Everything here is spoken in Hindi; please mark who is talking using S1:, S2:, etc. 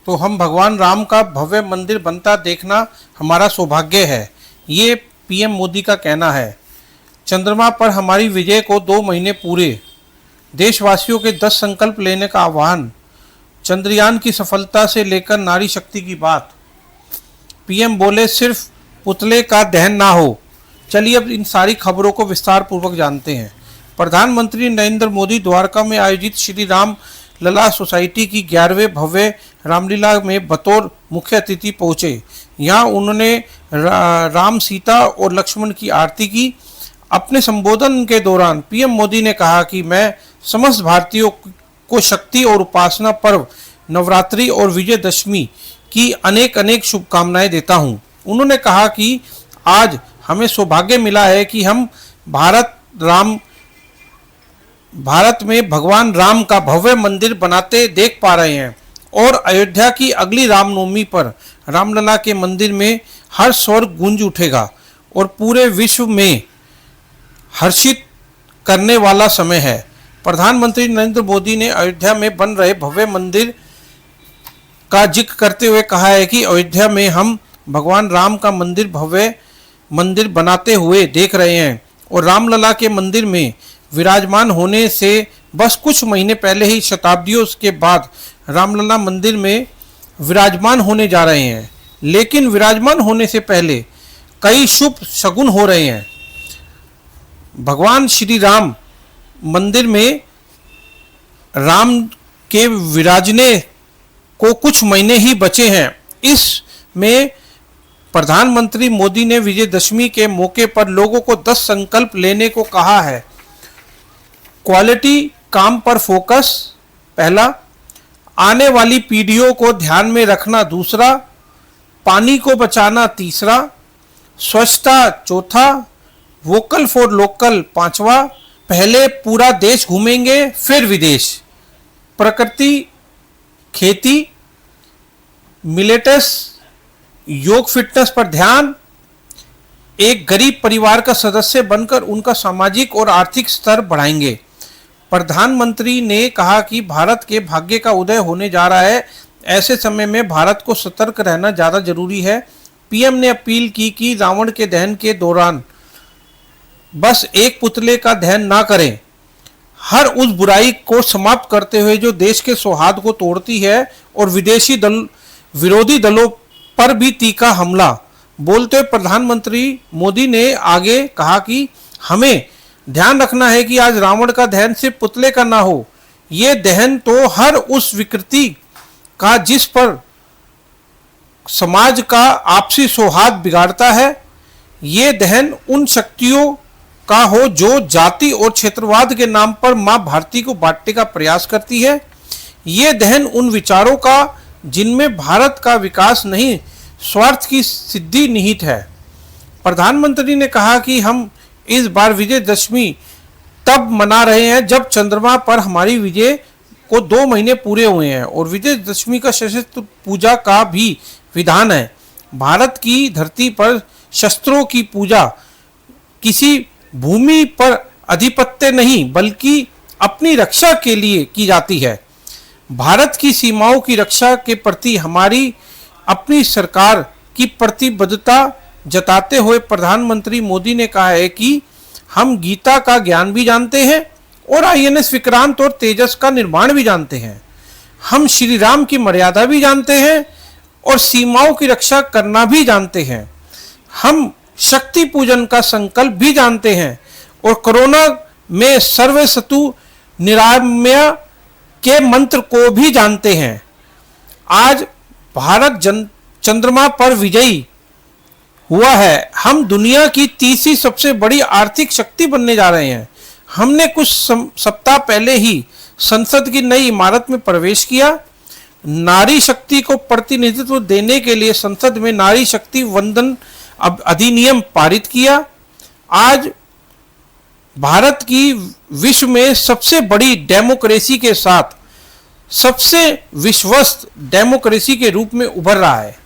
S1: तो हम भगवान राम का भव्य मंदिर बनता देखना हमारा सौभाग्य है, ये पीएम मोदी का कहना है। चंद्रमा पर हमारी विजय को 2 महीने पूरे, देशवासियों के 10 संकल्प लेने का आह्वान, चंद्रयान की सफलता से लेकर नारी शक्ति की बात। पीएम बोले सिर्फ पुतले का दहन ना हो। चलिए अब इन सारी खबरों को विस्तार पूर्वक जानते हैं। प्रधानमंत्री नरेंद्र मोदी द्वारका में आयोजित श्री राम लला सोसाइटी की 11वें भव्य रामलीला में बतौर मुख्य अतिथि पहुंचे। यहां उन्होंने राम, सीता और लक्ष्मण की आरती की। अपने संबोधन के दौरान पीएम मोदी ने कहा कि मैं समस्त भारतीयों को शक्ति और उपासना पर्व नवरात्रि और विजयदशमी की अनेक अनेक शुभकामनाएं देता हूं। उन्होंने कहा कि आज हमें सौभाग्य मिला है कि हम भारत में भगवान राम का भव्य मंदिर बनाते देख पा रहे हैं और अयोध्या की अगली रामनवमी पर रामलला के मंदिर में हर्ष स्वर गूंज उठेगा और पूरे विश्व में हर्षित करने वाला समय है। प्रधानमंत्री नरेंद्र मोदी ने अयोध्या में बन रहे भव्य मंदिर का जिक्र करते हुए कहा है कि अयोध्या में हम भगवान राम का भव्य मंदिर बनाते हुए देख रहे हैं और रामलला के मंदिर में विराजमान होने से बस कुछ महीने पहले ही शताब्दियों के बाद रामलला मंदिर में विराजमान होने जा रहे हैं। लेकिन विराजमान होने से पहले कई शुभ शगुन हो रहे हैं। भगवान श्री राम मंदिर में राम के विराजने को कुछ महीने ही बचे हैं। इसमें प्रधानमंत्री मोदी ने विजयदशमी के मौके पर लोगों को 10 संकल्प लेने को कहा है। क्वालिटी काम पर फोकस पहला, आने वाली पीढ़ियों को ध्यान में रखना दूसरा, पानी को बचाना तीसरा, स्वच्छता चौथा, वोकल फॉर लोकल पांचवा, पहले पूरा देश घूमेंगे फिर विदेश, प्रकृति खेती मिलेटस योग फिटनेस पर ध्यान, एक गरीब परिवार का सदस्य बनकर उनका सामाजिक और आर्थिक स्तर बढ़ाएंगे। प्रधानमंत्री ने कहा कि भारत के भाग्य का उदय होने जा रहा है, ऐसे समय में भारत को सतर्क रहना ज़्यादा जरूरी है। पीएम ने अपील की कि रावण के दहन के दौरान बस एक पुतले का दहन ना करें, हर उस बुराई को समाप्त करते हुए जो देश के सौहार्द को तोड़ती है और विरोधी दलों पर भी तीखा हमला। बोलते हुए प्रधानमंत्री मोदी ने आगे कहा कि हमें ध्यान रखना है कि आज रावण का दहन सिर्फ पुतले का ना हो, ये दहन तो हर उस विकृति का जिस पर समाज का आपसी सौहार्द बिगाड़ता है। ये दहन उन शक्तियों का हो जो जाति और क्षेत्रवाद के नाम पर मां भारती को बांटने का प्रयास करती है। ये दहन उन विचारों का जिनमें भारत का विकास नहीं स्वार्थ की सिद्धि निहित है। प्रधानमंत्री ने कहा कि हम इस बार विजयदशमी तब मना रहे हैं जब चंद्रमा पर हमारी विजय को 2 महीने पूरे हुए हैं और विजयदशमी का सशस्त्र पूजा का भी विधान है। भारत की धरती पर शस्त्रों की पूजा किसी भूमि पर आधिपत्य नहीं बल्कि अपनी रक्षा के लिए की जाती है। भारत की सीमाओं की रक्षा के प्रति हमारी अपनी सरकार की प्रतिबद्धता जताते हुए प्रधानमंत्री मोदी ने कहा है कि हम गीता का ज्ञान भी जानते हैं और आईएनएस विक्रांत और तेजस का निर्माण भी जानते हैं। हम श्री राम की मर्यादा भी जानते हैं और सीमाओं की रक्षा करना भी जानते हैं। हम शक्ति पूजन का संकल्प भी जानते हैं और कोरोना में सर्वे शत्रु निरामय के मंत्र को भी जानते हैं। आज भारत चंद्रमा पर विजयी हुआ है। हम दुनिया की तीसरी सबसे बड़ी आर्थिक शक्ति बनने जा रहे हैं। हमने कुछ सप्ताह पहले ही संसद की नई इमारत में प्रवेश किया। नारी शक्ति को प्रतिनिधित्व देने के लिए संसद में नारी शक्ति वंदन अधिनियम पारित किया। आज भारत की विश्व में सबसे बड़ी डेमोक्रेसी के साथ सबसे विश्वस्त डेमोक्रेसी के रूप में उभर रहा है।